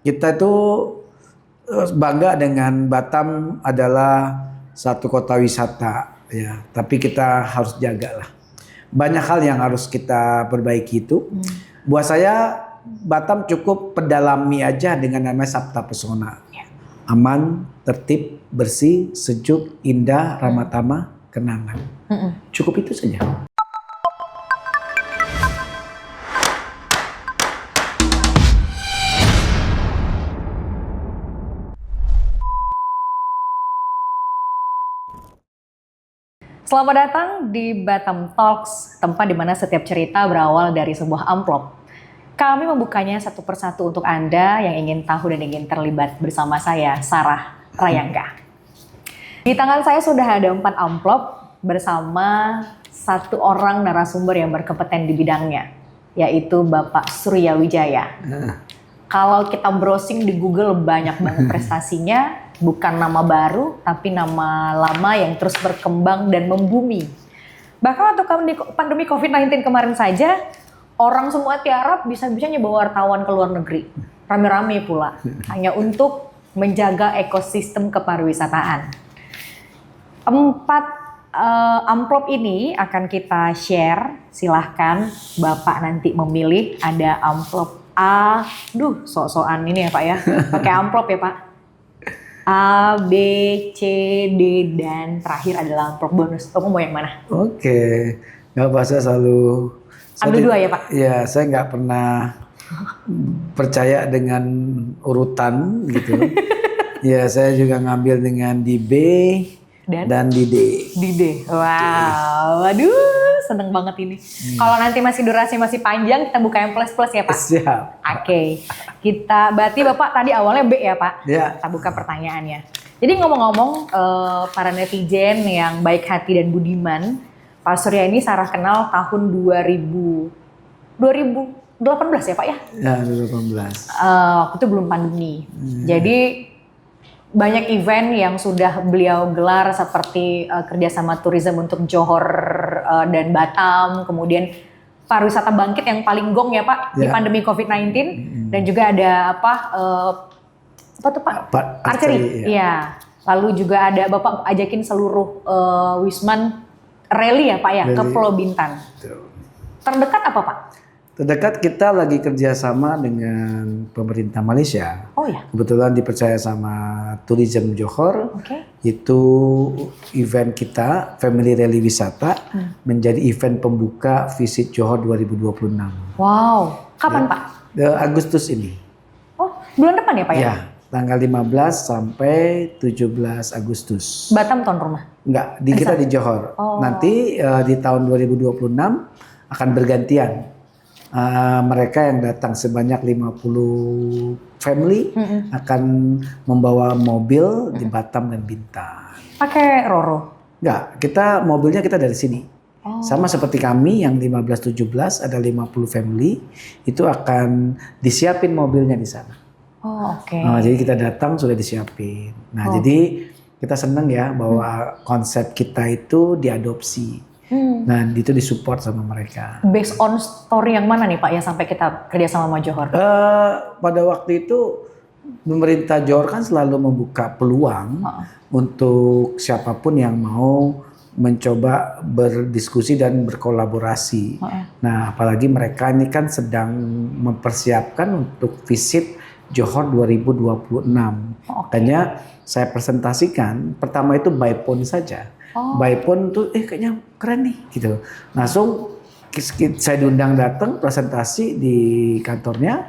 kita itu bangga dengan Batam adalah satu kota wisata ya, tapi kita harus jaga lah. Banyak hal yang harus kita perbaiki itu. Buat saya Batam cukup pedalami aja dengan namanya Sabta Pesona. Aman, tertib, bersih, sejuk, indah, ramah tamah, kenangan. Cukup itu saja. Selamat datang di Batam Talks, tempat di mana setiap cerita berawal dari sebuah amplop. Kami membukanya satu persatu untuk Anda yang ingin tahu dan ingin terlibat bersama saya, Sarah Rayangga. Di tangan saya sudah ada 4 amplop bersama satu orang narasumber yang berkompeten di bidangnya, yaitu Bapak Surya Wijaya. Kalau kita browsing di Google banyak banget prestasinya, bukan nama baru, tapi nama lama yang terus berkembang dan membumi. Bahkan waktu pandemi COVID-19 kemarin saja, orang semua tiarap bisa-bisanya bawa wartawan ke luar negeri. Rame-rame pula, hanya untuk menjaga ekosistem kepariwisataan. 4 amplop ini akan kita share, silahkan Bapak nanti memilih. Ada amplop A, sok-sokan ini ya Pak ya, pakai amplop ya Pak. A, B, C, D, dan terakhir adalah amplop bonus. Kamu mau yang mana? Oke, nggak apa, saya selalu... Ambil 2 ya Pak? Ya, saya nggak pernah percaya dengan urutan gitu. Ya, saya juga ngambil dengan di B dan di D. Di D. Wow, waduh, seneng banget ini. Kalau nanti durasi masih panjang, kita buka yang plus-plus ya Pak? Siap. Oke. Berarti Bapak tadi awalnya B ya Pak? Ya. Kita buka pertanyaannya. Jadi ngomong-ngomong, para netizen yang baik hati dan budiman, Pak Surya ini Sarah kenal tahun 2018 ya Pak ya? Ya, 2018. Waktu itu belum pandemi. Jadi banyak event yang sudah beliau gelar seperti kerjasama tourism untuk Johor dan Batam, kemudian pariwisata bangkit yang paling gong ya Pak di pandemi COVID-19, dan juga ada apa tuh Pak? Archery. Ya. Lalu juga ada Bapak ajakin seluruh Wisman rally ya Pak ya ke Pulau Bintan. Terdekat apa Pak? Terdekat kita lagi kerjasama dengan pemerintah Malaysia. Oh ya. Kebetulan dipercaya sama Tourism Johor. Itu event kita Family Rally Wisata menjadi event pembuka Visit Johor 2026. Wow. Kapan Pak? Agustus ini. Oh, bulan depan ya Pak ya? Ya, tanggal 15 sampai 17 Agustus. Batam tuan rumah? Enggak, kita di Johor. Nanti di tahun 2026 akan bergantian. Mereka yang datang sebanyak 50 family akan membawa mobil di Batam dan Bintan. Pakai Roro? Enggak, mobilnya kita dari sini. Sama seperti kami yang 15-17 ada 50 family, itu akan disiapin mobilnya di sana. Jadi kita datang sudah disiapin. Nah, jadi kita senang ya bahwa konsep kita itu diadopsi. Nah, itu disupport sama mereka. Based on story yang mana nih Pak ya sampai kita kerja sama Johor? Pada waktu itu pemerintah Johor kan selalu membuka peluang untuk siapapun yang mau mencoba berdiskusi dan berkolaborasi. Nah, apalagi mereka ini kan sedang mempersiapkan untuk visit Johor 2026. Makanya saya presentasikan pertama itu by phone saja. By phone tuh kayaknya keren nih gitu. Langsung saya diundang datang presentasi di kantornya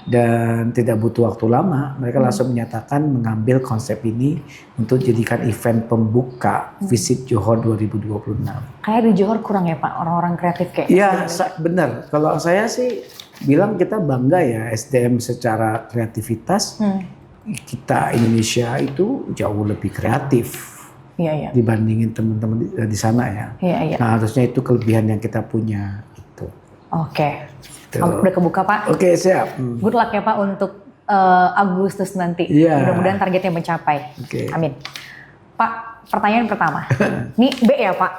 dan tidak butuh waktu lama. Mereka langsung menyatakan mengambil konsep ini untuk jadikan event pembuka Visit Johor 2026. Kayak di Johor kurang ya Pak orang-orang kreatif kayak. Iya, benar. Kalau saya sih bilang kita bangga ya SDM secara kreativitas. Kita Indonesia itu jauh lebih kreatif. Iya. Dibandingin teman-teman di sana ya. Iya. Nah, harusnya itu kelebihan yang kita punya itu. Oke. Udah kebuka Pak? Oke, siap. Good luck ya Pak untuk Agustus nanti. Mudah-mudahan targetnya mencapai. Amin. Pak, pertanyaan pertama. Ini B ya Pak?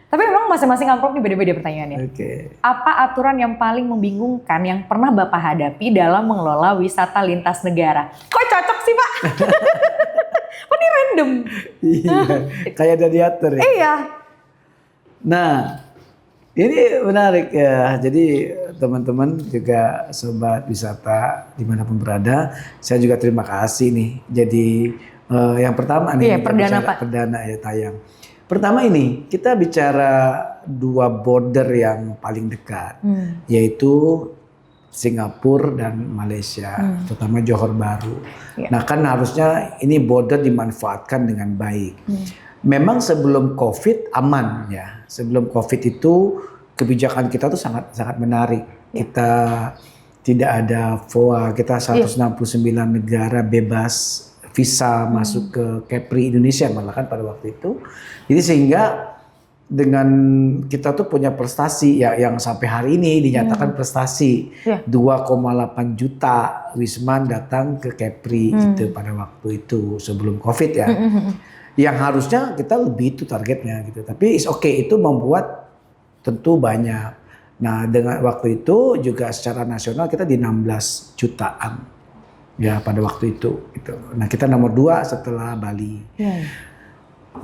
Tapi memang masing-masing amplop ini beda-beda pertanyaannya. Oke. Apa aturan yang paling membingungkan yang pernah Bapak hadapi dalam mengelola wisata lintas negara? Kok cocok sih Pak? Kok ini random? Iya, kayak ada diatur ya. Iya. Nah, ini menarik ya. Jadi teman-teman juga sobat wisata dimanapun berada, saya juga terima kasih nih. Jadi yang pertama nih, Iya, kita perdana, bicara Pak. perdana ya tayang. Pertama ini kita bicara dua border yang paling dekat, yaitu Singapura dan Malaysia, terutama Johor Bahru. Iya. Nah kan harusnya ini border dimanfaatkan dengan baik. Memang sebelum COVID aman ya. Sebelum COVID itu kebijakan kita tuh sangat menarik. Kita tidak ada VOA, kita 169 negara bebas visa masuk ke Kepri Indonesia malah kan pada waktu itu. Jadi sehingga dengan kita tuh punya prestasi ya yang sampai hari ini dinyatakan prestasi. 2,8 juta wisman datang ke Kepri itu pada waktu itu sebelum COVID ya. Yang harusnya kita lebih itu targetnya gitu. Tapi it's okay, itu membuat tentu banyak. Nah dengan waktu itu juga secara nasional kita di 16 jutaan. Ya pada waktu itu gitu. Nah kita nomor 2 setelah Bali.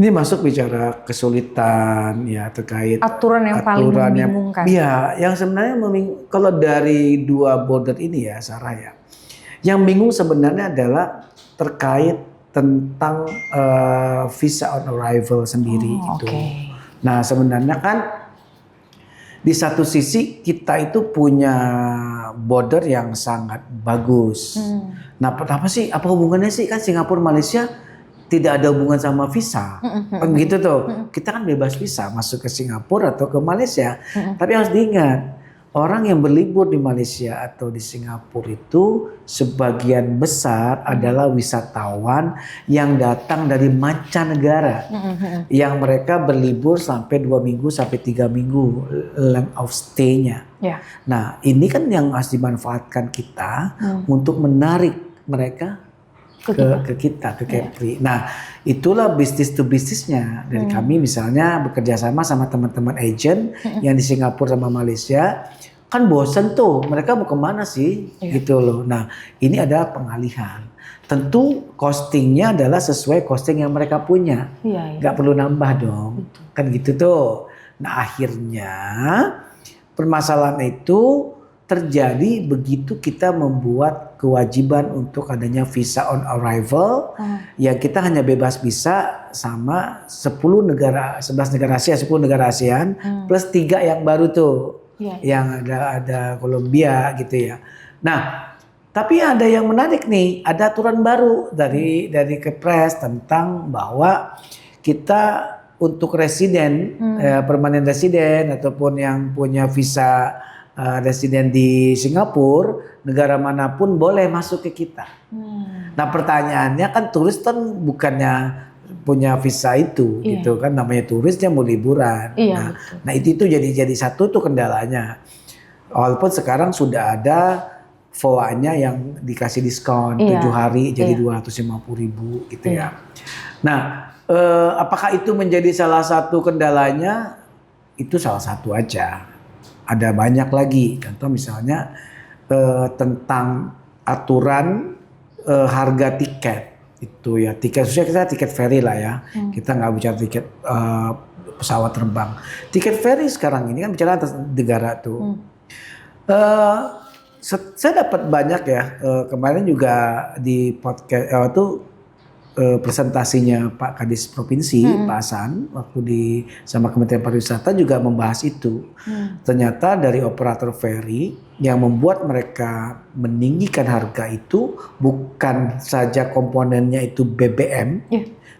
Ini masuk bicara kesulitan ya terkait Aturan yang paling membingungkan. Iya, yang sebenarnya kalau dari dua border ini ya Sarah ya. Yang bingung sebenarnya adalah terkait tentang visa on arrival sendiri itu. Nah sebenarnya kan di satu sisi kita itu punya border yang sangat bagus. Nah, apa hubungannya sih kan Singapura Malaysia tidak ada hubungan sama visa. Kan gitu tuh. Kita kan bebas visa masuk ke Singapura atau ke Malaysia. Tapi harus diingat, orang yang berlibur di Malaysia atau di Singapura itu sebagian besar adalah wisatawan yang datang dari mancanegara. Yang mereka berlibur sampai 2 minggu sampai 3 minggu length of stay-nya. Nah, ini kan yang harus dimanfaatkan kita untuk menarik mereka ke kita, ke Kepri. Nah, itulah bisnis to bisnisnya dari kami misalnya bekerja sama teman-teman agent yang di Singapura sama Malaysia. Kan bosen tuh, mereka mau kemana sih? Gitu loh. Nah, ini ada pengalihan. Tentu costingnya adalah sesuai costing yang mereka punya. Nggak perlu nambah dong. Kan gitu tuh. Nah, akhirnya permasalahan itu terjadi begitu kita membuat kewajiban untuk adanya visa on arrival yang kita hanya bebas visa sama 11 negara Asia, 10 negara ASEAN plus 3 yang baru tuh. Yang ada Kolombia gitu ya. Nah, tapi ada yang menarik nih, ada aturan baru dari Kepres tentang bahwa kita untuk residen, permanent residen ataupun yang punya visa residen di Singapura, negara manapun boleh masuk ke kita. Nah pertanyaannya kan turis kan bukannya punya visa itu, gitu kan, namanya turis dia mau liburan. Nah itu jadi satu tuh kendalanya. Walaupun sekarang sudah ada VOA-nya yang dikasih diskon 7 hari jadi 250.000 gitu ya. Nah apakah itu menjadi salah satu kendalanya? Itu salah satu aja. Ada banyak lagi, contoh misalnya tentang aturan harga tiket itu ya, tiket khususnya kita tiket ferry lah ya, kita nggak bicara tiket pesawat terbang. Tiket ferry sekarang ini kan bicara atas negara tuh. Saya dapat banyak ya, kemarin juga di podcast presentasinya Pak Kadis Provinsi, Pak Hasan, waktu sama Kementerian Pariwisata juga membahas itu. Ternyata dari operator ferry yang membuat mereka meninggikan harga itu bukan saja komponennya itu BBM,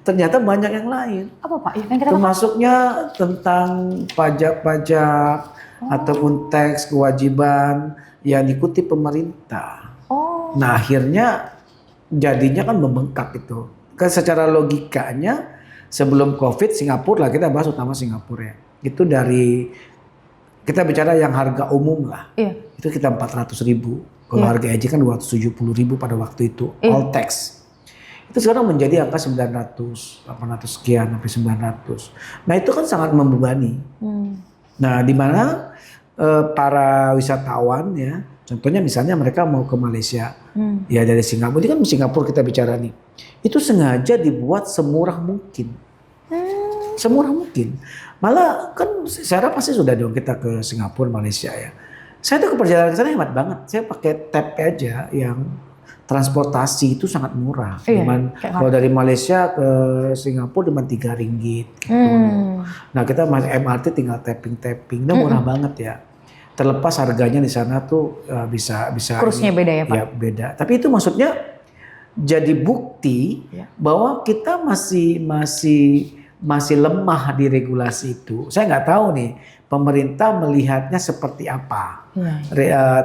ternyata banyak yang lain. Apa Pak? Termasuknya tentang pajak-pajak ataupun teks kewajiban yang diikuti pemerintah. Nah akhirnya jadinya kan membengkak itu. Kan secara logikanya sebelum COVID Singapura lah, kita bahas utama Singapura ya. Itu dari kita bicara yang harga umum lah. Itu kita 400.000. Kalau harga haji kan 270.000 pada waktu itu. All tax. Itu sekarang menjadi angka 900, 800 sekian sampai 900. Nah itu kan sangat membebani. Nah di mana para wisatawan ya, contohnya misalnya mereka mau ke Malaysia, ya dari Singapura, ini kan Singapura kita bicara nih, itu sengaja dibuat semurah mungkin. Semurah mungkin. Malah kan secara pasti sudah dong kita ke Singapura, Malaysia ya. Saya tuh ke perjalanan ke sana hemat banget. Saya pakai tap aja yang transportasi itu sangat murah. Kalau dari Malaysia ke Singapura cuma 3 ringgit gitu. Nah, kita masih MRT tinggal tapping. Nah, murah banget ya. Terlepas harganya di sana tuh bisa kursnya beda ya, Pak? Ya, beda. Tapi itu maksudnya jadi bukti bahwa kita masih lemah di regulasi itu. Saya nggak tahu nih pemerintah melihatnya seperti apa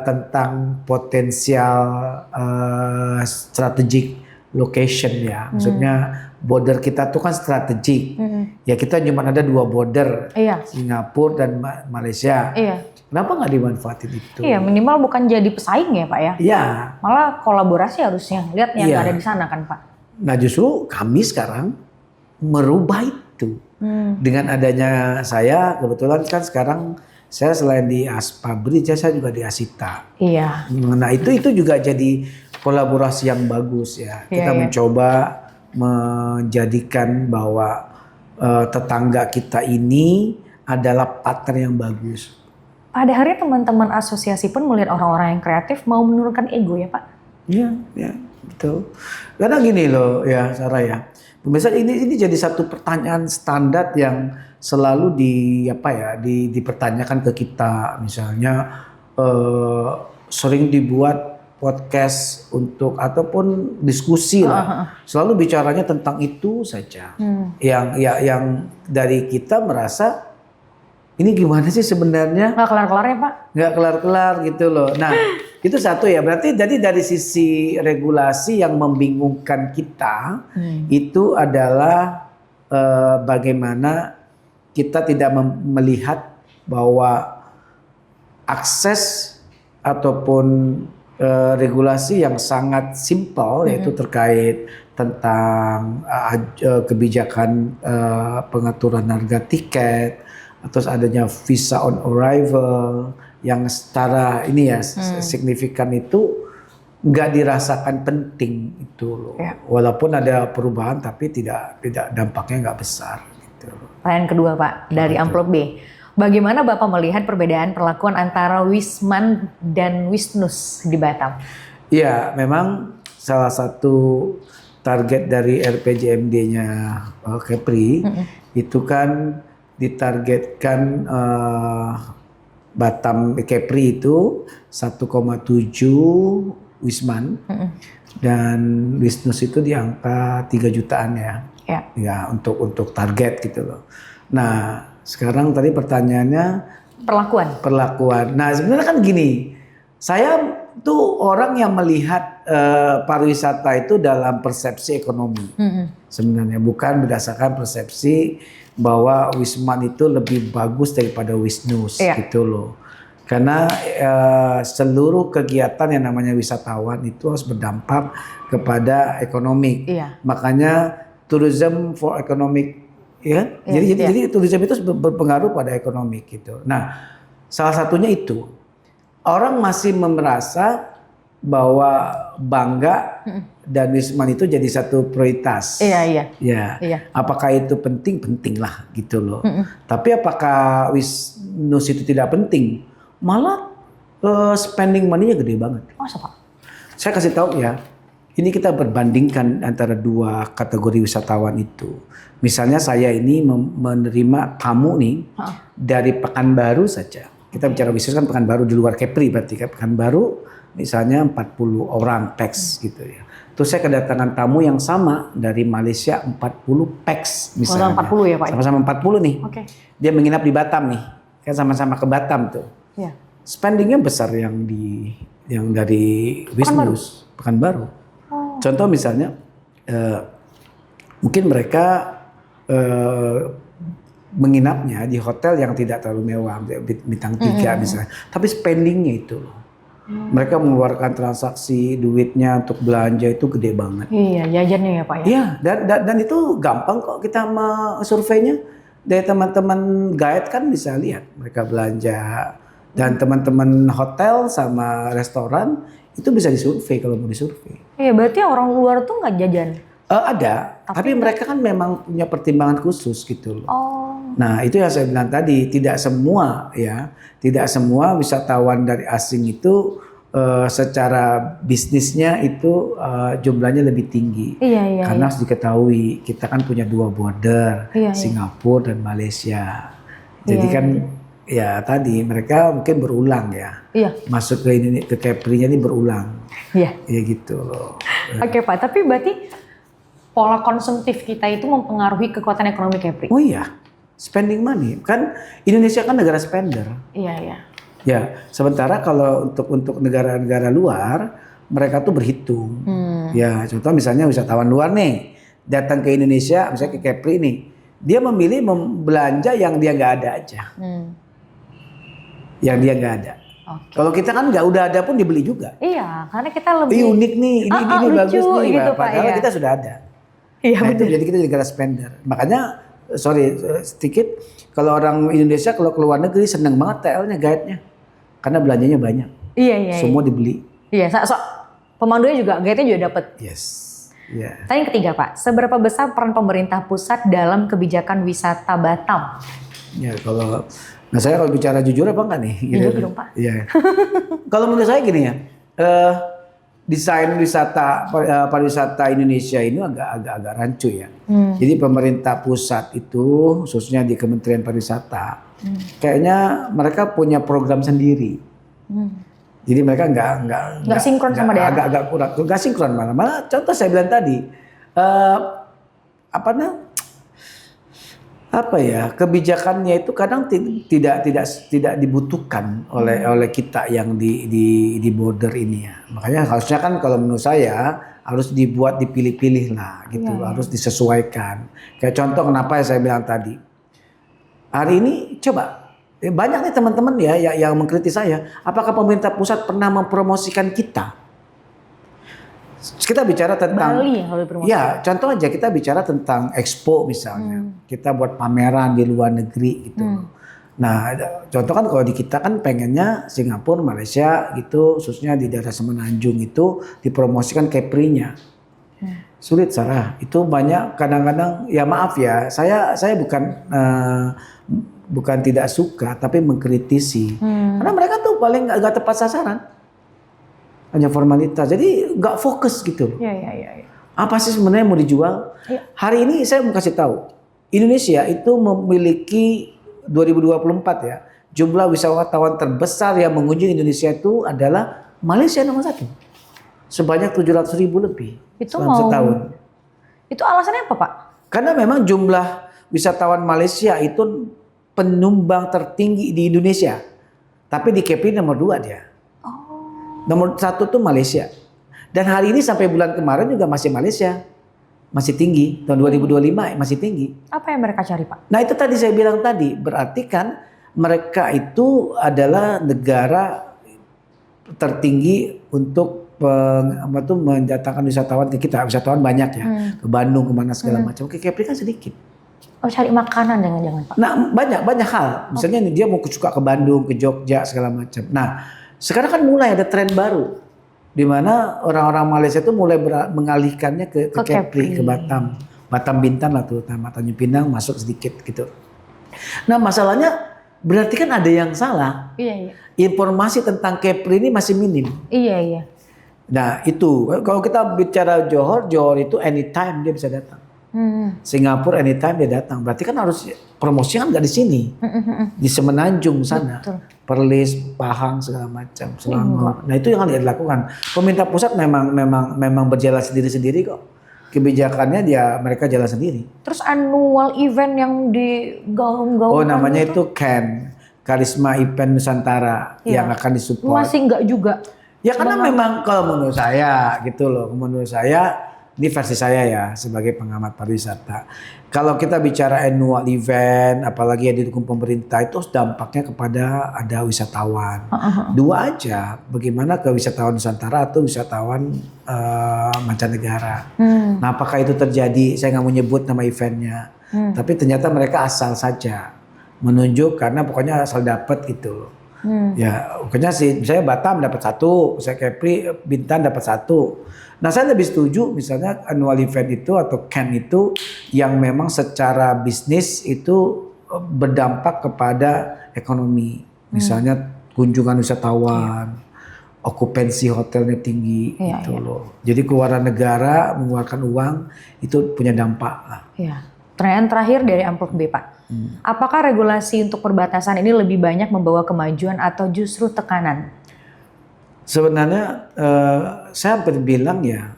tentang potensial strategic location ya. Maksudnya border kita tuh kan strategik. Ya kita cuma ada 2 border, Singapura dan Malaysia. Kenapa nggak dimanfaatin itu? Iya, minimal bukan jadi pesaing ya Pak ya? Iya. Malah kolaborasi harusnya. Lihat yang ada di sana kan Pak. Nah justru kami sekarang merubah itu. Dengan adanya saya, kebetulan kan sekarang saya selain di Aspa Bridge, saya juga di Asita. Iya. Nah itu juga jadi kolaborasi yang bagus ya. Kita mencoba menjadikan bahwa tetangga kita ini adalah partner yang bagus. Pada hari teman-teman asosiasi pun melihat orang-orang yang kreatif mau menurunkan ego ya Pak? Iya, betul. Karena gini loh ya Sarah ya. Pemirsa ini jadi satu pertanyaan standar yang selalu dipertanyakan ke kita. Misalnya sering dibuat podcast untuk ataupun diskusi lah. Selalu bicaranya tentang itu saja. Yang dari kita merasa ini gimana sih sebenarnya? Nggak kelar-kelar ya Pak? Nggak kelar-kelar gitu loh. Nah itu satu ya. Berarti jadi dari sisi regulasi yang membingungkan kita itu adalah bagaimana kita tidak melihat bahwa akses ataupun regulasi yang sangat simpel yaitu terkait tentang kebijakan pengaturan harga tiket, terus adanya visa on arrival yang secara ini ya signifikan itu nggak dirasakan penting itu loh. Walaupun ada perubahan tapi tidak dampaknya nggak besar gitu. Pertanyaan kedua Pak dari amplop B. Bagaimana Bapak melihat perbedaan perlakuan antara Wisman dan Wisnus di Batam? Iya, memang salah satu target dari RPJMD-nya Kepri itu kan ditargetkan Batam Kepri itu 1,7 Wisman dan Wisnus itu di angka 3 jutaan ya. Ya untuk target gitu loh. Nah, sekarang tadi pertanyaannya perlakuan. Nah, sebenarnya kan gini. Saya tuh orang yang melihat pariwisata itu dalam persepsi ekonomi. Sebenarnya bukan berdasarkan persepsi bahwa Wisman itu lebih bagus daripada Wisnus gitu loh. Karena seluruh kegiatan yang namanya wisatawan itu harus berdampak kepada ekonomi. Makanya tourism for economic jadi tourism itu berpengaruh pada ekonomi gitu. Nah, salah satunya itu orang masih merasa bahwa bangga dan Wisman itu jadi satu prioritas. Iya. Apakah itu penting? Penting lah gitu loh. Tapi apakah Wisnus itu tidak penting? Malah spending money-nya gede banget. Masa Pak? Saya kasih tahu ya. Ini kita berbandingkan antara 2 kategori wisatawan itu. Misalnya saya ini menerima tamu nih dari Pekanbaru saja. Kita bicara bisnis kan Pekanbaru di luar Kepri berarti kan. Pekanbaru misalnya 40 orang pax gitu ya. Terus saya kedatangan tamu yang sama dari Malaysia 40 pax misalnya. 40 ya Pak? Sama-sama 40 nih. Dia menginap di Batam nih. Kan sama-sama ke Batam tuh. Spendingnya besar yang dari Wisnus Pekanbaru. Contoh misalnya, mungkin mereka menginapnya di hotel yang tidak terlalu mewah, bintang 3 misalnya. Tapi spendingnya itu loh. Mereka mengeluarkan transaksi duitnya untuk belanja itu gede banget. Iya, jajannya ya Pak ya. Iya, dan itu gampang kok kita surveinya. Dari teman-teman guide kan bisa lihat mereka belanja. Dan teman-teman hotel sama restoran itu bisa disurvei kalau mau disurvei. Iya, berarti orang luar tuh nggak jajan? Ada, tapi mereka kan memang punya pertimbangan khusus gitu loh. Oh. Nah, itu yang saya bilang tadi, tidak semua wisatawan dari asing itu secara bisnisnya itu jumlahnya lebih tinggi. Iya. Karena harus diketahui, kita kan punya 2 border, Iya. Singapura dan Malaysia. Jadi kan ya tadi mereka mungkin berulang ya. Iya. Masuk ke ini ke Capri-nya ini berulang. Iya. Ya gitu loh. Oke Pak, tapi berarti pola konsumtif kita itu mempengaruhi kekuatan ekonomi Capri. Oh iya, spending money. Kan Indonesia kan negara spender. Iya. Ya, sementara kalau untuk negara-negara luar, mereka tuh berhitung. Ya, contoh misalnya wisatawan luar nih, datang ke Indonesia, misalnya ke Capri nih, dia memilih belanja yang dia nggak ada aja. Yang dia nggak ada. Oke. Kalau kita kan nggak udah ada pun dibeli juga. Iya, karena kita lebih Ini unik nih, ini lucu bagus nih, gitu, Pak, padahal ya. kita sudah ada. Iya, Nah, itu betul. jadi kita negara spender. Makanya, sedikit, kalau orang Indonesia kalau ke luar negeri seneng banget TL-nya, guide-nya. Karena belanjanya banyak. Iya. Semua dibeli. Iya, pemandunya juga, guide-nya juga dapat. Yes. Yeah. Tadi yang ketiga Pak, seberapa besar peran pemerintah pusat dalam kebijakan wisata Batam? Ya saya kalau bicara jujur apa enggak nih? Jujur dong, Pak. Iya. Kalau menurut saya gini ya, desain pariwisata Indonesia ini agak rancu ya. Jadi pemerintah pusat itu khususnya di Kementerian Pariwisata, kayaknya mereka punya program sendiri. Jadi mereka nggak sinkron sama daerah. Agak kurang, nggak sinkron malah. Contoh saya bilang tadi, kebijakannya itu kadang tidak dibutuhkan oleh kita yang di border ini ya. Makanya harusnya kan kalau menurut saya harus dibuat dipilih-pilih lah gitu, harus disesuaikan. Kayak contoh kenapa saya bilang tadi, hari ini coba. Banyak nih teman-teman ya yang mengkritik saya. Apakah pemerintah pusat pernah mempromosikan kita? Kita bicara tentang Bali yang lebih bermaksud. Ya, contoh aja kita bicara tentang expo misalnya. Kita buat pameran di luar negeri gitu. Nah, contoh kan kalau di kita kan pengennya Singapura, Malaysia gitu, khususnya di daerah Semenanjung itu dipromosikan Capri-nya. Sulit Sarah. Itu banyak kadang-kadang ya maaf ya, saya bukan tidak suka tapi mengkritisi. Karena mereka tuh paling nggak tepat sasaran. Hanya formalitas. Jadi nggak fokus gitu loh. Iya. Apa sih sebenarnya mau dijual? Iya. Hari ini saya mau kasih tahu. Indonesia itu memiliki 2024 ya. Jumlah wisatawan terbesar yang mengunjungi Indonesia itu adalah Malaysia nomor 1. Sebanyak 700.000 lebih selama setahun. Itu alasannya apa Pak? Karena memang jumlah wisatawan Malaysia itu penyumbang tertinggi di Indonesia. Tapi di Capri nomor 2 dia. Nomor 1 tuh Malaysia. Dan hari ini sampai bulan kemarin juga masih Malaysia. Masih tinggi. Tahun 2025 masih tinggi. Apa yang mereka cari Pak? Nah itu tadi saya bilang tadi. Berarti kan mereka itu adalah negara tertinggi untuk mendatangkan wisatawan ke kita. Wisatawan banyak ya. Ke Bandung, kemana segala macam. Ke Capri kan sedikit. Oh cari makanan jangan-jangan Pak? Nah banyak hal. Misalnya nih, dia mau suka ke Bandung, ke Jogja segala macam. Nah sekarang kan mulai ada tren baru. Di mana orang-orang Malaysia itu mulai mengalihkannya ke Capri, ke Batam. Batam Bintan lah terutama. Tanjung Pinang masuk sedikit gitu. Nah masalahnya berarti kan ada yang salah. Iya. Informasi tentang Capri ini masih minim. Iya. Nah itu kalau kita bicara Johor itu anytime dia bisa datang. Singapura anytime dia datang. Berarti kan harus promosinya kan nggak di sini, di Semenanjung sana, Perlis, Pahang segala macam, Selangor. Nah itu yang harus dilakukan. Pemerintah pusat memang berjalan sendiri-sendiri kok. Kebijakannya mereka jalan sendiri. Terus annual event yang digaung-gaungkan. Oh namanya itu CAN, Karisma Event Nusantara yang akan disupport. Masih enggak juga. Ya karena memang kalau menurut saya gitu loh, menurut saya ini versi saya ya sebagai pengamat pariwisata. Kalau kita bicara annual event, apalagi yang didukung pemerintah, itu dampaknya kepada ada wisatawan. Dua aja, bagaimana ke wisatawan Nusantara atau wisatawan mancanegara. Nah, apakah itu terjadi? Saya nggak mau nyebut nama eventnya, tapi ternyata mereka asal saja menunjuk karena pokoknya asal dapat gitu. Ya, pokoknya sih, misalnya Batam dapat 1, saya Kepri Bintan dapat 1. Nah, saya lebih setuju misalnya annual event itu atau camp itu yang memang secara bisnis itu berdampak kepada ekonomi. Misalnya kunjungan wisatawan, okupansi hotelnya tinggi gitu loh. Jadi keluaran negara mengeluarkan uang itu punya dampak lah. Iya. Pertanyaan terakhir dari amplop B, Pak. Apakah regulasi untuk perbatasan ini lebih banyak membawa kemajuan atau justru tekanan? Sebenarnya saya hampir bilang ya,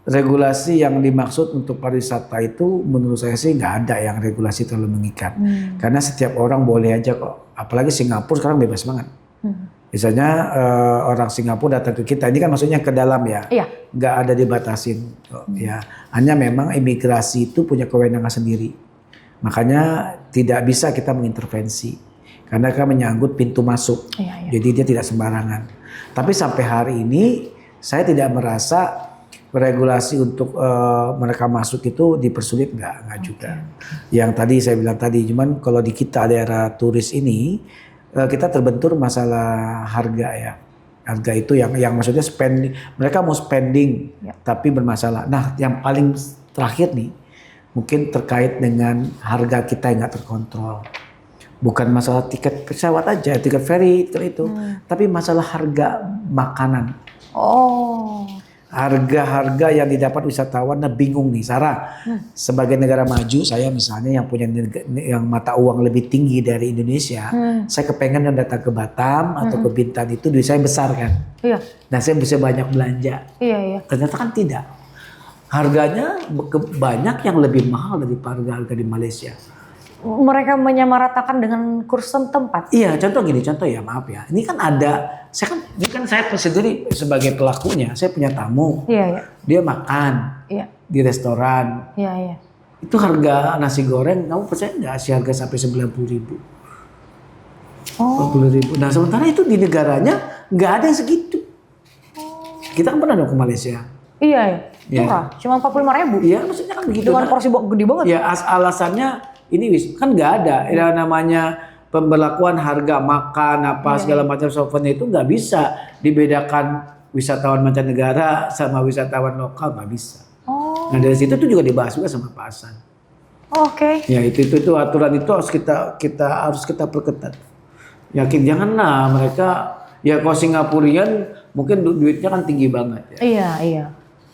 regulasi yang dimaksud untuk pariwisata itu menurut saya sih nggak ada yang regulasi terlalu mengikat. Karena setiap orang boleh aja kok. Apalagi Singapura sekarang bebas banget. Misalnya orang Singapura datang ke kita, ini kan maksudnya ke dalam ya, nggak ada dibatasin. Ya, hanya memang imigrasi itu punya kewenangan sendiri. Makanya tidak bisa kita mengintervensi karena kan menyangkut pintu masuk. Jadi dia tidak sembarangan. Tapi sampai hari ini saya tidak merasa regulasi untuk mereka masuk itu dipersulit, enggak juga. Yang tadi saya bilang tadi, cuman kalau di kita daerah turis ini kita terbentur masalah harga ya. Harga itu yang maksudnya spending, mereka mau spending tapi bermasalah. Nah, yang paling terakhir nih mungkin terkait dengan harga kita yang nggak terkontrol. Bukan masalah tiket pesawat aja, tiket ferry itu, tapi masalah harga makanan. Harga-harga yang didapat wisatawan, nah bingung nih Sarah. Sebagai negara maju, saya misalnya yang punya yang mata uang lebih tinggi dari Indonesia, saya kepengen datang ke Batam atau ke Bintan itu duit saya besar kan. Nah, saya bisa banyak belanja. Ternyata kan tidak. Harganya banyak yang lebih mahal daripada harga di Malaysia. Mereka menyamaratakan dengan kurs setempat. Iya, contoh ya, maaf ya. Ini kan ada, ini kan saya sendiri sebagai pelakunya, saya punya tamu. Dia makan di restoran. Itu harga nasi goreng, kamu percaya nggak sih harga sampai 90.000? 40.000. Nah, sementara itu di negaranya nggak ada yang segitu. Kita kan pernah dong ke Malaysia. Murah, cuma 45.000. Iya, maksudnya kan begitu. Dengan porsi gede banget. Ya, alasannya ini kan nggak ada. Yang namanya pemberlakuan harga makan segala macam souvenir itu nggak bisa dibedakan wisatawan mancanegara sama wisatawan lokal, nggak bisa. Nah, dari situ tuh juga dibahas juga sama Pak Hasan. Ya, itu aturan itu harus kita perketat. Yakin janganlah mereka ya, kalau Singapurian mungkin duitnya kan tinggi banget ya. Iya.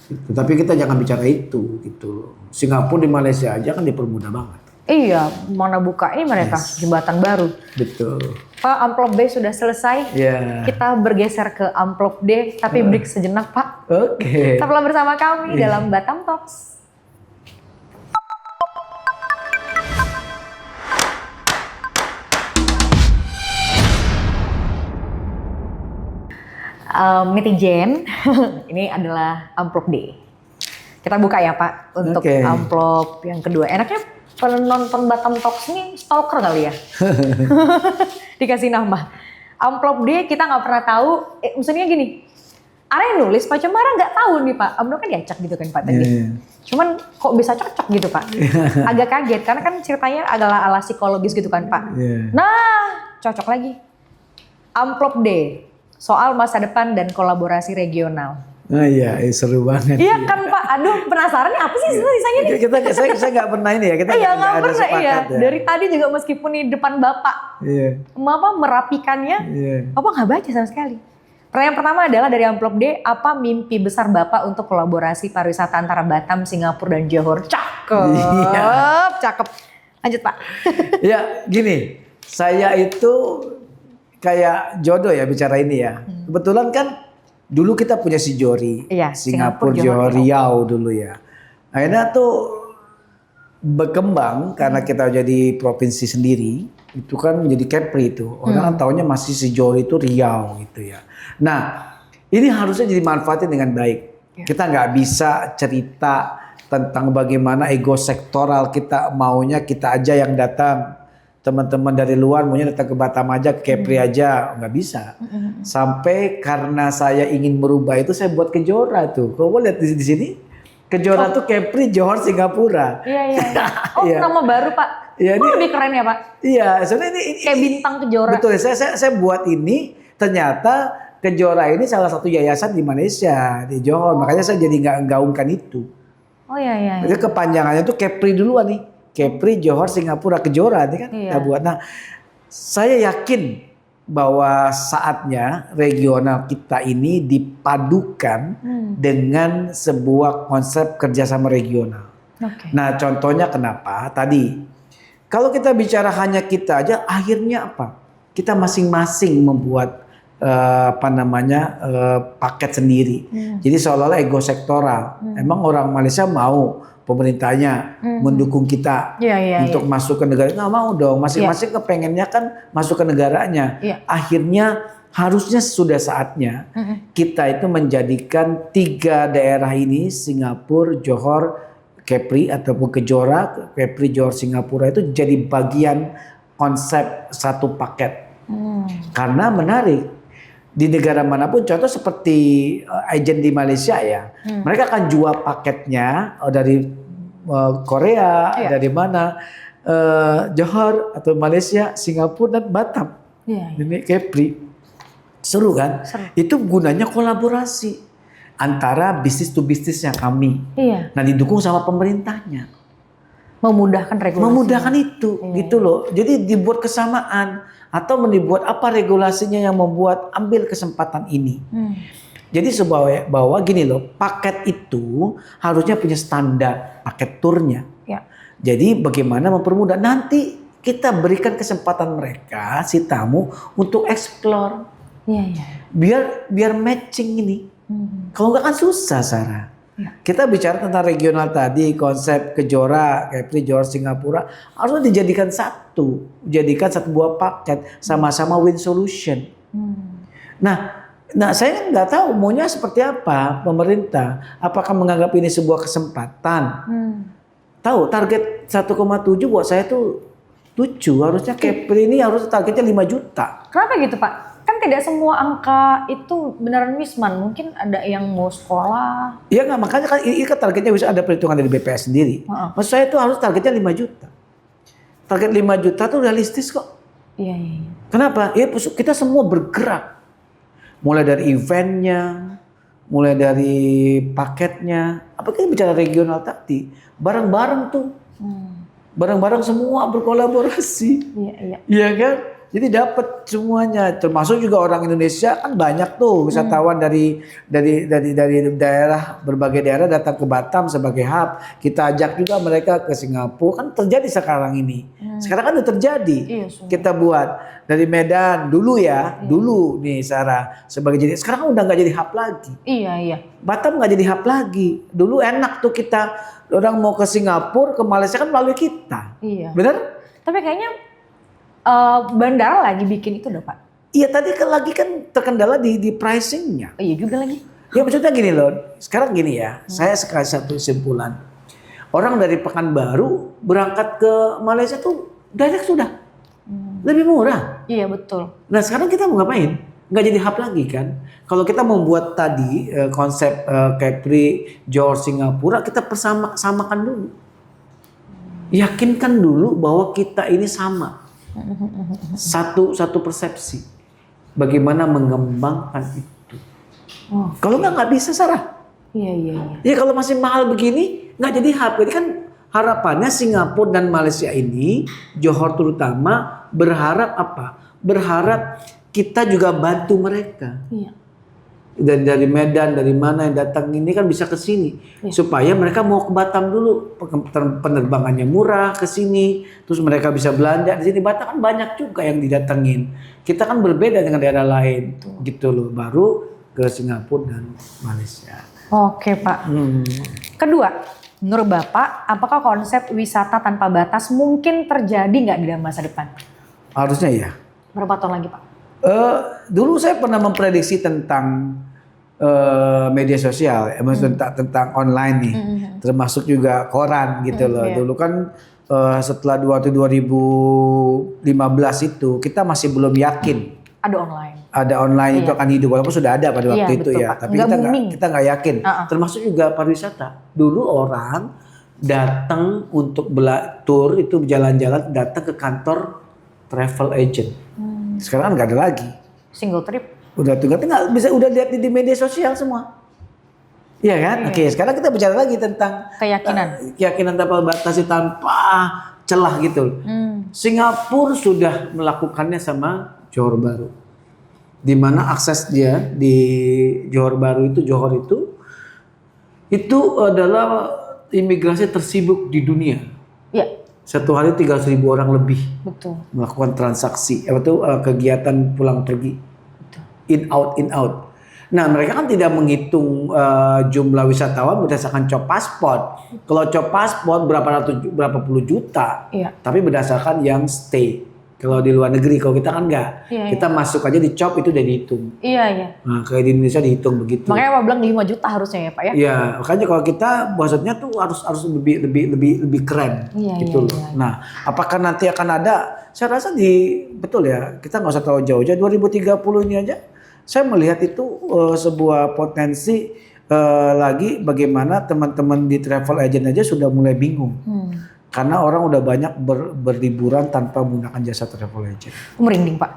Gitu. Tapi kita jangan bicara itu gitu. Singapura di Malaysia aja kan dipermudah banget. Iya, mana buka ini mereka jembatan baru. Betul. Pak, amplop B sudah selesai. Kita bergeser ke amplop D, tapi break sejenak, Pak. Tetaplah bersama kami dalam Batam Talks. Netizen, ini adalah amplop D. Kita buka ya Pak untuk amplop yang kedua. Enaknya penonton Batam Talks ini stalker kali ya? Dikasih nama. Amplop D kita nggak pernah tahu. Maksudnya gini, ada yang nulis Pak Cemara nggak tahu nih Pak. Amplop kan diacak gitu kan Pak tadi. Cuman kok bisa cocok gitu Pak? Agak kaget karena kan ceritanya adalah ala psikologis gitu kan Pak. Nah, cocok lagi. Amplop D. Soal masa depan dan kolaborasi regional. Iya, seru banget. Iya kan Pak, aduh penasaran nih apa sih sisanya nih? Saya nggak pernah ini ya, kita nggak ada pernah sepakat ya. ya. Dari tadi juga meskipun di depan Bapak, merapikannya, Bapak nggak baca sama sekali. Pertanyaan pertama adalah dari amplop D, apa mimpi besar Bapak untuk kolaborasi pariwisata antara Batam, Singapura, dan Johor? Cakep. Lanjut Pak. Ya gini, saya itu kayak jodoh ya bicara ini ya. Kebetulan kan dulu kita punya si Jori, Singapura, Johor, Riau dulu ya. Akhirnya tuh berkembang karena kita jadi provinsi sendiri. Itu kan menjadi Kepri itu. Orang kan taunya masih si Jori itu Riau gitu ya. Nah, ini harusnya jadi manfaatin dengan baik. Kita nggak bisa cerita tentang bagaimana ego sektoral kita maunya kita aja yang datang. Teman-teman dari luar maunya datang ke Batam aja, ke Kepri aja, nggak bisa. Sampai karena saya ingin merubah itu saya buat Kejora tuh. Kamu lihat di sini, Kejora tuh Kepri, Johor, Singapura. Iya. Oh, Iya. nama baru Pak. Iya, ini Lebih keren ya Pak. Iya, sebenarnya ini Kayak bintang Kejora. Betul, saya buat ini ternyata Kejora ini salah satu yayasan di Malaysia, di Johor. Makanya saya jadi nggak gaungkan itu. Oh iya. Jadi kepanjangannya tuh Kepri duluan nih. Kepri, Johor, Singapura, Kejora ini kan kita buat. Nah, saya yakin bahwa saatnya regional kita ini dipadukan dengan sebuah konsep kerjasama regional. Nah, contohnya kenapa? Tadi, kalau kita bicara hanya kita aja, akhirnya apa? Kita masing-masing membuat paket sendiri. Jadi seolah-olah ego sektoral. Emang orang Malaysia mau pemerintahnya mendukung kita untuk masuk ke negara, nggak mau dong. Masing-masing kepengennya kan masuk ke negaranya. Akhirnya harusnya sudah saatnya kita itu menjadikan 3 daerah ini, Singapura, Johor, Kepri ataupun Kejora, Kepri, Johor, Singapura itu jadi bagian konsep satu paket. Karena menarik. Di negara manapun, contoh seperti agen di Malaysia ya, mereka akan jual paketnya dari Korea, dari mana, Johor atau Malaysia, Singapura dan Batam. Ini Kepri, seru kan? Itu gunanya kolaborasi antara bisnis to bisnisnya kami. Nah, didukung sama pemerintahnya. Memudahkan regulasi. Memudahkan itu, gitu loh. Jadi dibuat kesamaan atau dibuat apa regulasinya yang membuat ambil kesempatan ini. Jadi bahwa gini loh, paket itu harusnya punya standar paket turnya. Jadi bagaimana mempermudah, nanti kita berikan kesempatan mereka si tamu untuk explore. Biar matching ini. Kalau nggak kan susah, Sarah. Kita bicara tentang regional tadi, konsep Kejora, Kepri, Johor, Singapura harusnya dijadikan jadikan satu buah paket, sama-sama win solution. Nah saya nggak tahu maunya seperti apa pemerintah. Apakah menganggap ini sebuah kesempatan? Tahu target 1,7 buat saya tuh lucu. Harusnya Kepri ini harus targetnya 5 juta. Kenapa gitu Pak? Kan tidak semua angka itu beneran wisman. Mungkin ada yang mau sekolah. Iya nggak, makanya kan ini kan targetnya bisa ada perhitungan dari BPS sendiri. Maksud saya itu harus targetnya 5 juta. Target 5 juta tuh realistis kok. Iya. Kenapa? Ya kita semua bergerak. Mulai dari eventnya, mulai dari paketnya. Apa kita bicara regional tadi? Bareng-bareng tuh. Bareng-barang semua berkolaborasi. Iya kan? Jadi dapat semuanya, termasuk juga orang Indonesia kan banyak tuh wisatawan dari daerah, berbagai daerah datang ke Batam sebagai hub. Kita ajak juga mereka ke Singapura, kan terjadi sekarang ini. Sekarang kan udah terjadi. Kita buat dari Medan dulu ya, dulu nih Sarah sebagai jadi. Sekarang udah nggak jadi hub lagi. Iya. Batam nggak jadi hub lagi. Dulu enak tuh kita orang mau ke Singapura, ke Malaysia kan melalui kita. Iya. Benar? Tapi kayaknya bandara lagi bikin itu dong Pak. Iya tadi kan terkendala di pricingnya. Iya juga lagi. Ya maksudnya gini loh, sekarang gini ya, saya sekali satu kesimpulan. Orang dari Pekanbaru berangkat ke Malaysia tuh direct sudah. Lebih murah. Iya betul. Nah sekarang kita mau ngapain? Nggak jadi hub lagi kan. Kalau kita membuat tadi konsep Kepri, Johor, Singapura, kita samakan dulu. Yakinkan dulu bahwa kita ini sama. Satu persepsi. Bagaimana mengembangkan itu. Kalau nggak bisa, Sarah. Iya. Ya kalau masih mahal begini, nggak jadi hub. Jadi kan harapannya Singapura dan Malaysia ini, Johor terutama, berharap apa? Berharap kita juga bantu mereka. Dan dari Medan, dari mana yang datang ini kan bisa ke sini. Supaya mereka mau ke Batam dulu. Penerbangannya murah ke sini. Terus mereka bisa belanja di sini. Batam kan banyak juga yang didatengin. Kita kan berbeda dengan daerah lain. Gitu loh. Baru ke Singapura dan Malaysia. Oke Pak. Kedua, menurut Bapak, apakah konsep wisata tanpa batas mungkin terjadi nggak di dalam masa depan? Harusnya ya. Berapa tahun lagi Pak? Dulu saya pernah memprediksi tentang media sosial, maksudnya tentang online nih, termasuk juga koran gitu loh. Iya. Dulu kan setelah waktu 2015 itu kita masih belum yakin Ada online itu Iya. akan hidup, walaupun sudah ada pada Iya, waktu itu betul, ya. Pak. Tapi Nggak booming. kita nggak yakin. Termasuk juga pariwisata. Dulu orang datang untuk tour itu jalan-jalan datang ke kantor travel agent. Sekarang nggak ada lagi. Single trip. Udah tinggal bisa udah lihat di media sosial semua. Iya kan? Iya. Oke, sekarang kita bicara lagi tentang keyakinan tanpa batasi, tanpa celah gitu. Singapura sudah melakukannya sama Johor Bahru. Di mana akses dia di Johor Bahru itu, Johor itu adalah imigrasi tersibuk di dunia. Iya. Satu hari 300.000 orang lebih Betul. melakukan transaksi, kegiatan pulang pergi, in out. Nah, mereka kan tidak menghitung jumlah wisatawan berdasarkan cop pasport. Kalau cop pasport berapa puluh juta, Iya. tapi berdasarkan yang stay. Kalau di luar negeri, kalau kita kan enggak. Iya, Kita masuk aja di cop itu udah dihitung. Iya. Nah, kayak di Indonesia dihitung begitu. Makanya Pak bilang 5 juta harusnya ya Pak ya. Iya, makanya kalau kita maksudnya tuh harus lebih keren Iya, gitu loh. iya. Nah, apakah nanti akan ada? Saya rasa betul ya. Kita nggak usah tahu jauh-jauh. 2030 ini aja, saya melihat itu sebuah potensi lagi bagaimana teman-teman di travel agent aja sudah mulai bingung. Karena orang udah banyak berliburan tanpa menggunakan jasa travel agent. Merinding Pak.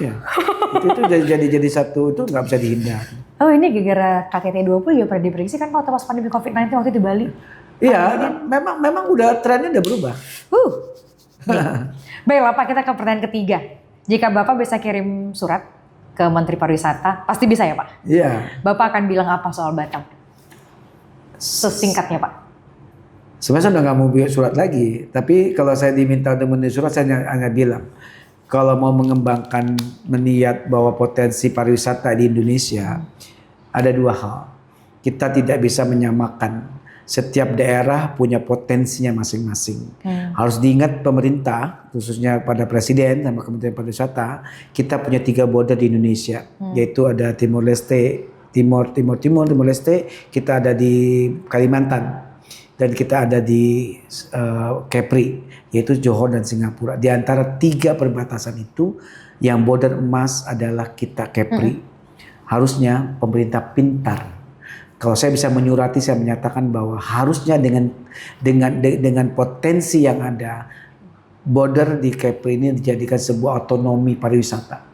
Ya, itu jadi satu itu nggak bisa dihindari. Oh ini gara-gara KTT20 ya pernah diprediksi kan waktu pas pandemi COVID-19 waktu di Bali. Iya, memang udah trennya udah berubah. Baiklah Pak, kita ke pertanyaan ketiga. Jika Bapak bisa kirim surat ke Menteri Pariwisata, pasti bisa ya Pak? Iya. Bapak akan bilang apa soal Batam? Sesingkatnya Pak. Sebenarnya saya udah nggak mau bikin surat lagi, tapi kalau saya diminta untuk menulis surat, saya hanya bilang kalau mau mengembangkan meniat bahwa potensi pariwisata di Indonesia ada dua hal. Kita tidak bisa menyamakan, setiap daerah punya potensinya masing-masing. Harus diingat pemerintah, khususnya pada Presiden sama Kementerian Pariwisata, kita punya 3 border di Indonesia, yaitu ada Timor Leste, Timor Leste, kita ada di Kalimantan. Dan kita ada di Kepri, yaitu Johor dan Singapura. Di antara 3 perbatasan itu, yang border emas adalah kita Kepri. Harusnya pemerintah pintar. Kalau saya bisa menyurati, saya menyatakan bahwa harusnya dengan potensi yang ada, border di Kepri ini dijadikan sebuah otonomi pariwisata.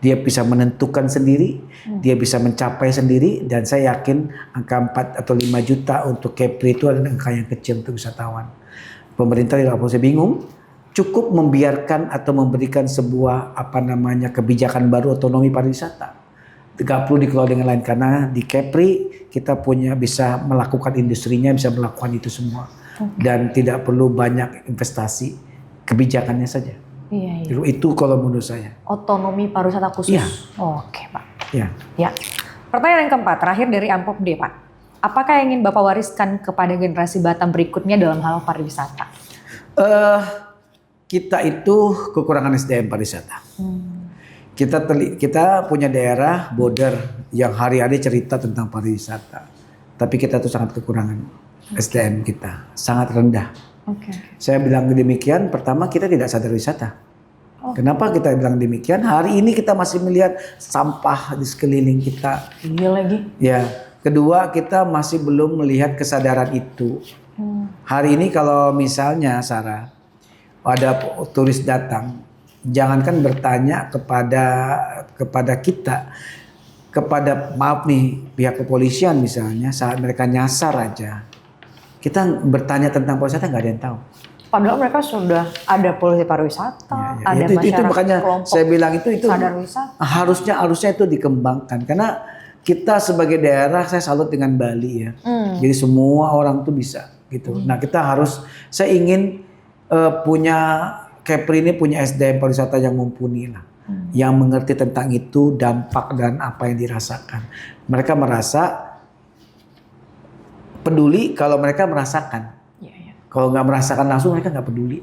Dia bisa menentukan sendiri, dia bisa mencapai sendiri, dan saya yakin angka 4 atau 5 juta untuk Kepri itu adalah angka yang kecil untuk wisatawan. Pemerintah tidak perlu bingung, cukup membiarkan atau memberikan sebuah kebijakan baru otonomi pariwisata. Tidak perlu dikelola dengan lain, karena di Kepri kita bisa melakukan industrinya, bisa melakukan itu semua. Dan tidak perlu banyak investasi, kebijakannya saja. Iya. Itu kalau menurut saya. Otonomi pariwisata khusus. Iya. Oke Pak. Ya. Ya. Pertanyaan yang keempat, terakhir dari Amplop D Pak. Apakah yang ingin Bapak wariskan kepada generasi Batam berikutnya dalam hal pariwisata? Kita itu kekurangan SDM pariwisata. Kita punya daerah border yang hari-hari cerita tentang pariwisata. Tapi kita tuh sangat kekurangan SDM kita, sangat rendah. Saya bilang demikian, pertama kita tidak sadar wisata. Kenapa kita bilang demikian? Hari ini kita masih melihat sampah di sekeliling kita. Iya lagi. Ya. Kedua, kita masih belum melihat kesadaran itu. Hari ini kalau misalnya Sarah, ada turis datang, jangankan bertanya kepada kita, kepada maaf nih pihak kepolisian misalnya, saat mereka nyasar aja. Kita bertanya tentang pariwisata nggak ada yang tahu. Padahal mereka sudah ada polisi pariwisata, ada itu masyarakat makanya kelompok saya bilang itu sadar wisata. harusnya itu dikembangkan, karena kita sebagai daerah, saya salut dengan Bali ya. Jadi semua orang tuh bisa gitu. Nah saya ingin punya Kepri ini punya SDM pariwisata yang mumpuni lah, yang mengerti tentang itu, dampak dan apa yang dirasakan. Mereka merasa peduli kalau mereka merasakan. Kalau nggak merasakan langsung, mereka nggak peduli.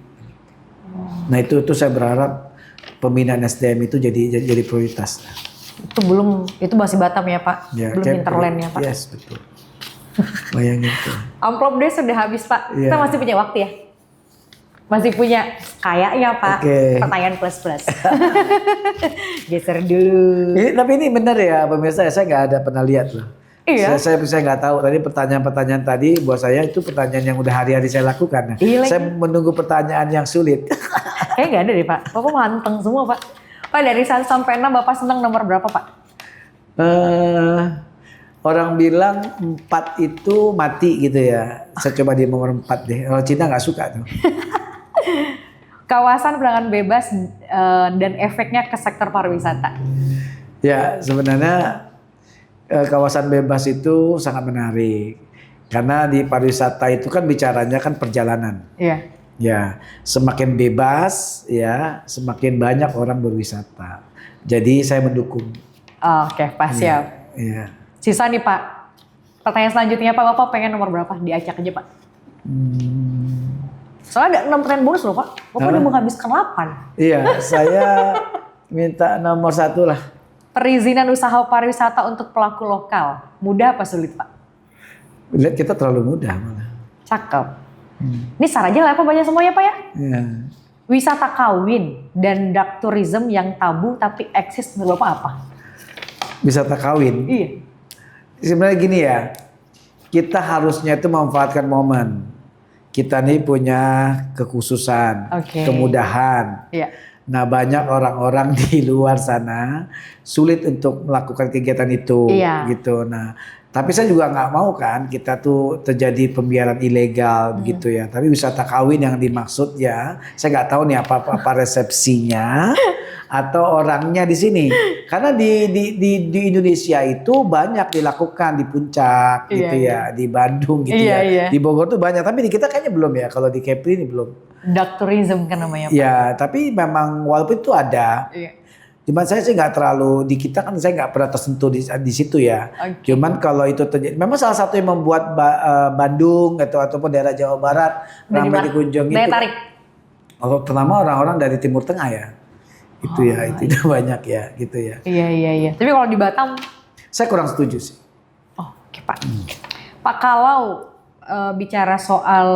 Nah itu saya berharap pembinaan SDM itu jadi prioritas. Itu masih Batam ya Pak, Ya, belum hinterland ya Pak. Yes, betul. Bayangin tuh. Amplop deh sudah habis Pak, Iya. kita masih punya waktu ya? Masih punya, kayaknya Pak, Oke. pertanyaan plus. Geser dulu. Tapi ini benar ya pemirsa, saya nggak ada pernah lihat loh. Iya. Saya nggak tahu tadi pertanyaan-pertanyaan tadi buat saya itu pertanyaan yang udah hari-hari saya lakukan. Nah, Iya lagi. saya menunggu pertanyaan yang sulit. Kayaknya nggak ada deh Pak, Bapak manteng semua Pak. Pak dari 1 sampai 6 Bapak senang nomor berapa Pak? Orang bilang 4 itu mati gitu ya. Saya coba di nomor 4 deh. Kalau Cina nggak suka tuh. Kawasan penanganan bebas dan efeknya ke sektor pariwisata. Ya sebenarnya kawasan bebas itu sangat menarik. Karena di pariwisata itu kan bicaranya kan perjalanan. Iya. Ya, semakin bebas ya, semakin banyak orang berwisata. Jadi saya mendukung. Oke, Pak siap. Iya. Sisa nih Pak, pertanyaan selanjutnya Pak, Bapak pengen nomor berapa? Diacak aja Pak. Soalnya ada 6 pertanyaan bonus loh Pak, Bapak udah menghabiskan 8. Iya, saya minta nomor 1 lah. Perizinan usaha pariwisata untuk pelaku lokal, mudah apa sulit Pak? Lihat kita terlalu mudah malah. Cakep. Ini syaratnya lah apa banyak semuanya Pak ya? Iya. Wisata kawin dan dark tourism yang tabu tapi eksis menurut Bapak apa? Wisata kawin. Iya. Sebenarnya gini ya, kita harusnya itu memanfaatkan momen. Kita nih punya kekhususan, Oke. kemudahan. Iya. Nah banyak orang-orang di luar sana sulit untuk melakukan kegiatan itu, Iya. gitu. Nah, tapi saya juga nggak mau kan kita tuh terjadi pembiaran ilegal begitu ya. Tapi wisata kawin yang dimaksud ya, saya nggak tahu nih apa resepsinya atau orangnya di sini. Karena di Indonesia itu banyak dilakukan di puncak gitu Iya, ya, di Bandung gitu Iya, ya, iya. di Bogor tuh banyak. Tapi di kita kayaknya belum ya. Kalau di Kepri ini belum. Dark tourism kan namanya Pak. Ya, tapi memang walaupun itu ada, Iya. cuman saya sih nggak terlalu di kita kan saya nggak pernah tersentuh di situ ya. Oke. Cuman kalau itu terjadi, memang salah satu yang membuat Bandung ataupun daerah Jawa Barat ramai dikunjungi Daya itu. tarik. Oh, pertama orang-orang dari Timur Tengah ya, itu ya itu udah banyak ya, gitu ya. Iya. Tapi kalau di Batam, Saya kurang setuju sih. oh, oke Pak. Pak kalau bicara soal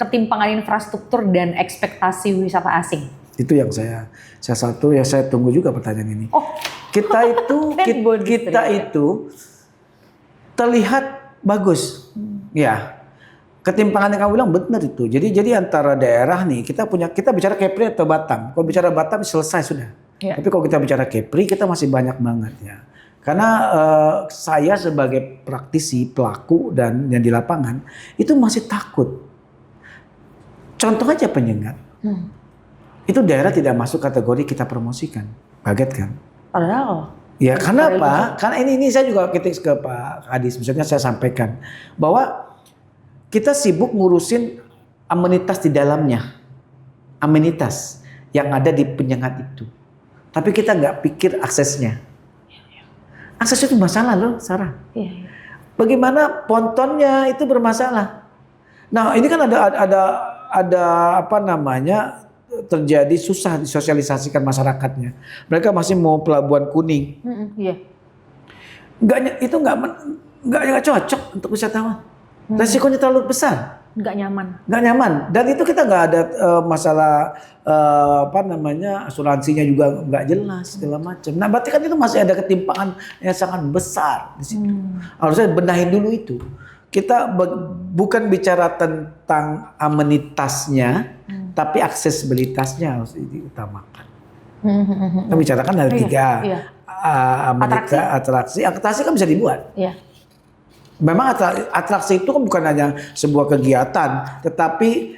ketimpangan infrastruktur dan ekspektasi wisata asing. Itu yang saya satu ya saya tunggu juga pertanyaan ini. Oh, Kita itu Dan bonus kita ternyata. itu terlihat bagus, ya. Ketimpangan yang kamu bilang benar itu. Jadi antara daerah nih kita bicara Kepri atau Batam. Kalau bicara Batam selesai sudah. Iya. Tapi kalau kita bicara Kepri kita masih banyak banget ya. Karena saya sebagai praktisi pelaku dan yang di lapangan itu masih takut. Contoh aja Penyengat. Itu daerah tidak masuk kategori kita promosikan. Kaget kan? padahal. Ya karena apa? Karena ini saya juga kritik ke Pak Kadis. Misalnya saya sampaikan bahwa kita sibuk ngurusin amenitas di dalamnya. Amenitas yang ada di Penyengat itu. Tapi kita nggak pikir aksesnya. Akses itu masalah loh Sarah. Iya. Bagaimana pontonnya itu bermasalah. Nah ini kan ada apa namanya terjadi susah disosialisasikan masyarakatnya. Mereka masih mau pelabuhan kuning. Iya. Itu nggak cocok untuk wisatawan. Resikonya terlalu besar, Nggak nyaman. nggak nyaman. Dan itu kita nggak ada masalah apa namanya asuransinya juga nggak jelas segala macam. Nah berarti kan itu masih ada ketimpangan yang sangat besar di situ. Harusnya benahin dulu itu. Kita bukan bicara tentang amenitasnya, tapi aksesibilitasnya harus diutamakan. Kita bicarakan ada tiga. Iya. Atraksi kan bisa dibuat. Iya. Memang atraksi itu kan bukan hanya sebuah kegiatan, tetapi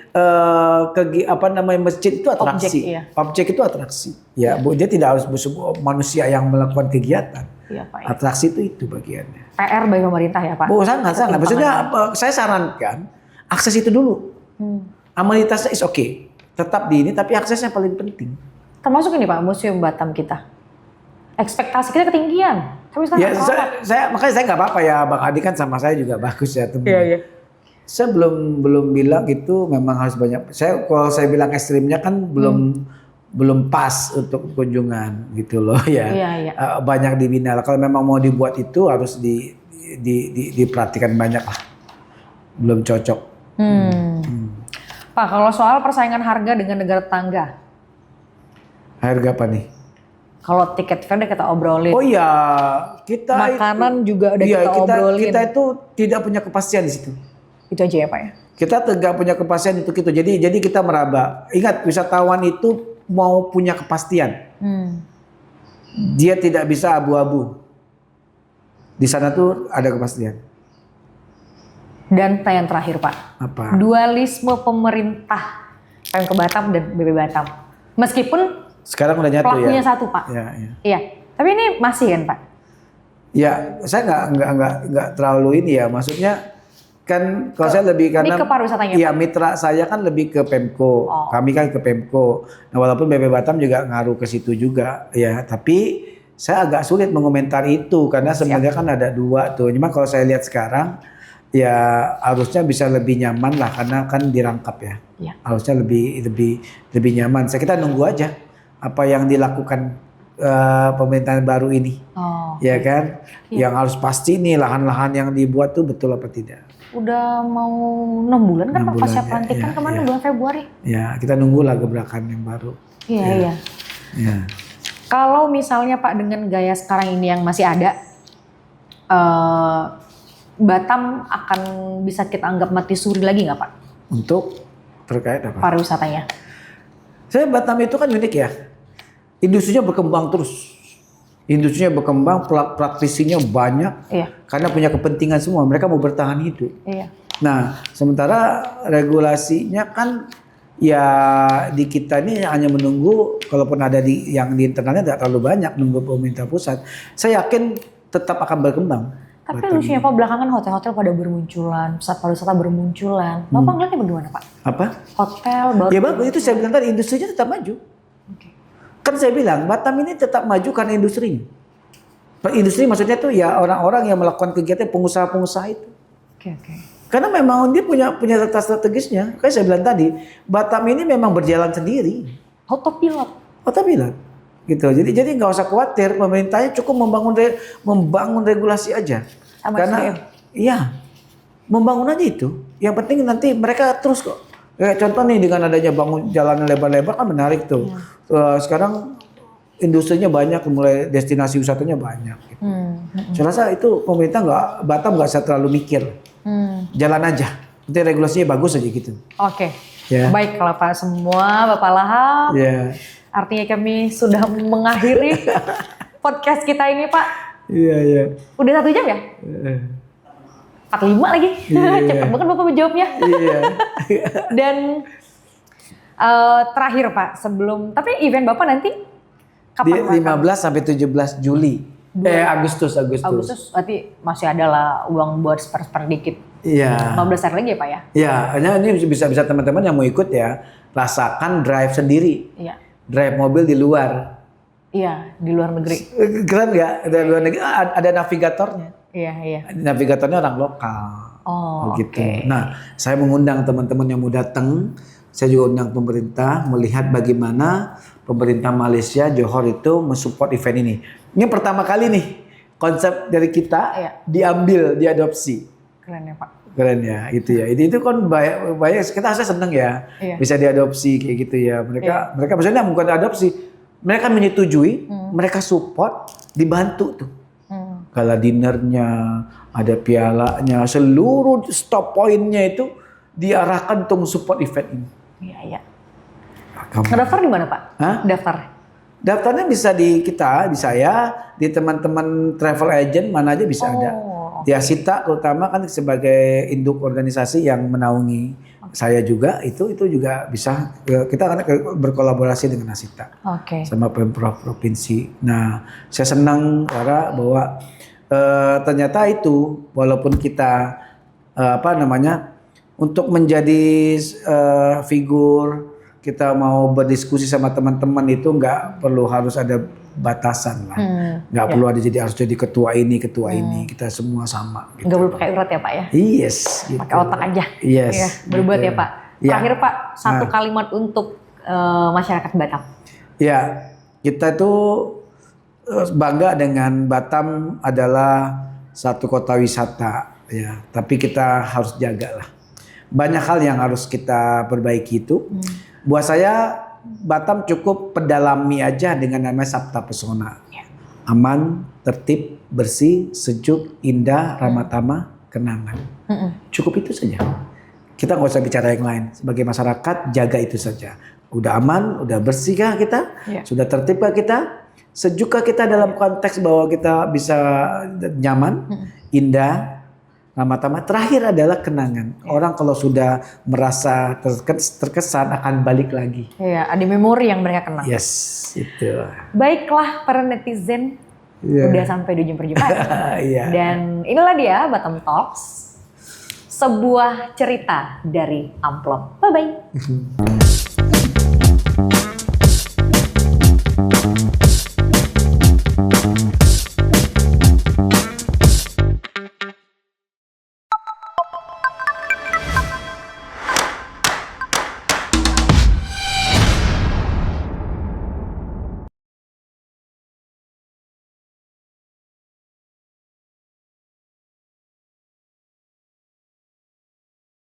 masjid itu atraksi. Objek, iya. Objek itu atraksi. Ya, Bu, dia tidak harus sebuah manusia yang melakukan kegiatan. Iya, Pak. Atraksi itu bagiannya. PR bagi pemerintah ya, Pak. Bu, sangat. Maksudnya saya sarankan akses itu dulu. Amenitasnya is oke. Tetap di ini, tapi aksesnya paling penting. Termasuk ini Pak, Museum Batam kita. Ekspektasi kita ketinggian. Tapi Ya, sekarang makanya saya nggak apa-apa ya, Bang Adi kan sama saya juga bagus ya teman. Iya. Saya belum bilang itu memang harus banyak. Kalau saya bilang ekstrimnya kan belum belum pas untuk kunjungan gitu loh ya. Iya, iya. Banyak dibina. Kalau memang mau dibuat itu harus diperhatikan banyak lah. Belum cocok. Pak, kalau soal persaingan harga dengan negara tetangga, Harga apa nih? kalau tiket kan udah kita obrolin. Oh iya, kita Makanan juga udah iya, kita obrolin. kita itu tidak punya kepastian di situ. Itu aja ya Pak ya? Kita tidak punya kepastian untuk itu. Jadi kita meraba. Ingat, wisatawan itu mau punya kepastian. Dia tidak bisa abu-abu. Di sana tuh ada kepastian. Dan yang terakhir Pak, Apa? dualisme pemerintah Pemkab Batam dan BB Batam. Meskipun Sekarang udah nyatu pelakunya ya. satu Pak. Ya. Iya. Tapi ini masih kan Pak? Ya, saya nggak terlalu ini ya. Maksudnya kan kalau saya lebih karena ini ke pariwisatanya, iya, Pak? mitra saya kan lebih ke Pemko. Kami kan ke Pemko. Nah, walaupun BB Batam juga ngaruh ke situ juga ya, tapi saya agak sulit mengomentari itu karena sebenarnya kan ada dua tuh. Cuma kalau saya lihat sekarang ya harusnya bisa lebih nyaman lah karena kan dirangkap ya. Iya. Harusnya lebih nyaman. Kita nunggu aja apa yang dilakukan pemerintahan baru ini. Ya kan? Iya. Yang harus pasti nih lahan-lahan yang dibuat tuh betul apa tidak. Udah mau 6 bulan kan 6 Pak pasca bulan, pelantikan ya, kemarin ya. bulan Februari. Ya, kita nunggulah gebrakan yang baru. Iya. Ya. Kalau misalnya Pak dengan gaya sekarang ini yang masih ada, Batam akan bisa kita anggap mati suri lagi nggak Pak? Untuk terkait apa? Pariwisatanya. Saya Batam itu kan unik ya. Industrinya berkembang terus. Industrinya berkembang, praktisinya banyak. Iya. Karena punya kepentingan semua, mereka mau bertahan hidup. Iya. Nah, sementara regulasinya kan ya di kita ini hanya menunggu, kalaupun ada yang di internalnya tidak terlalu banyak, nunggu pemerintah pusat. Saya yakin tetap akan berkembang. Tapi Batam lucunya ini. Pak, belakangan hotel-hotel pada bermunculan, pusat pariwisata bermunculan. Bapak ngeliatnya bagaimana Pak? Apa? Hotel baru. Ya bagus, itu saya bilang tadi industrinya tetap maju. Kan saya bilang Batam ini tetap maju karena industrinya. Industri maksudnya tuh ya orang-orang yang melakukan kegiatan pengusaha-pengusaha itu. Oke. Karena memang dia punya data strategisnya. Kayak saya bilang tadi, Batam ini memang berjalan sendiri. Autopilot. Autopilot. Gitu. Jadi nggak usah khawatir, pemerintahnya cukup membangun regulasi aja. Sama Karena SDM. iya, membangun aja itu. Yang penting nanti mereka terus kok. Kayak contoh nih dengan adanya bangun jalan lebar-lebar kan menarik tuh. Sekarang industrinya banyak, mulai destinasi wisatanya banyak. Gitu. Saya rasa itu pemerintah Batam nggak usah terlalu mikir. Jalan aja. Nanti regulasinya bagus aja gitu. Oke. Ya. Baik kalau Pak semua, Bapak Lahap. Ya. Artinya kami sudah mengakhiri podcast kita ini Pak. Iya. Udah 1 jam ya? 45 lagi. Cepet banget Bapak menjawabnya. Iya. Dan terakhir Pak, tapi event Bapak nanti kapan Di Pak? 15 sampai 17 Juli. Agustus. Agustus, berarti masih ada lah uang buat spare dikit. Iya. 15 hari lagi ya Pak ya? Iya, hanya ini bisa teman-teman yang mau ikut ya, rasakan drive sendiri. Iya. Drive mobil di luar. Iya, di luar negeri. Keren nggak? Ada luar negeri, ada navigatornya. Iya. Navigatornya orang lokal. Oh, gitu. oke. Nah, saya mengundang teman-teman yang mau datang. Saya juga undang pemerintah melihat bagaimana pemerintah Malaysia Johor itu mensupport event ini. Ini pertama kali nih konsep dari kita diambil, diadopsi. Keren ya Pak. Keren ya, itu ya. Itu kan banyak kita saya seneng ya bisa diadopsi kayak gitu ya. Mereka maksudnya bukan adopsi, mereka menyetujui, mereka support, dibantu tuh. Gala dinernya, ada pialanya, seluruh stop pointnya itu diarahkan untuk support event ini. Iya. Ngedaftar di mana Pak? Hah? Daftar. Daftarnya bisa di kita, di saya, di teman-teman travel agent mana aja bisa ada. Di Asita terutama kan sebagai induk organisasi yang menaungi saya juga itu juga bisa, kita akan berkolaborasi dengan Asita sama Pemprov provinsi. Nah, saya senang karena bahwa ternyata itu walaupun kita untuk menjadi figur, kita mau berdiskusi sama teman-teman itu nggak perlu harus ada batasan lah, nggak perlu harus jadi ketua ini, kita semua sama. Gitu. Nggak perlu pakai urat ya Pak ya? Yes. Gitu. Pakai otak aja. Yes. Ya, berbuat gitu. ya Pak. Terakhir Pak, satu kalimat untuk masyarakat Batam. Ya, kita itu bangga dengan Batam adalah satu kota wisata ya, tapi kita harus jaga lah. Banyak hal yang harus kita perbaiki itu. Buat saya Batam cukup pedalami aja dengan namanya Sabta Pesona. Aman, tertib, bersih, sejuk, indah, ramah tamah, kenangan. Cukup itu saja. Kita nggak usah bicara yang lain. Sebagai masyarakat jaga itu saja. Udah aman, udah bersihkah kita? Sudah tertibkah kita? Sejukkah kita dalam konteks bahwa kita bisa nyaman, indah, ramah tamah? Terakhir adalah kenangan. Orang kalau sudah merasa terkesan akan balik lagi. Iya, ada memori yang mereka kenang. Yes, itu. Baiklah para netizen, udah sampai di ujung perjumpaan. Iya. Dan inilah dia Batam Talks, sebuah cerita dari Amplop. Bye-bye.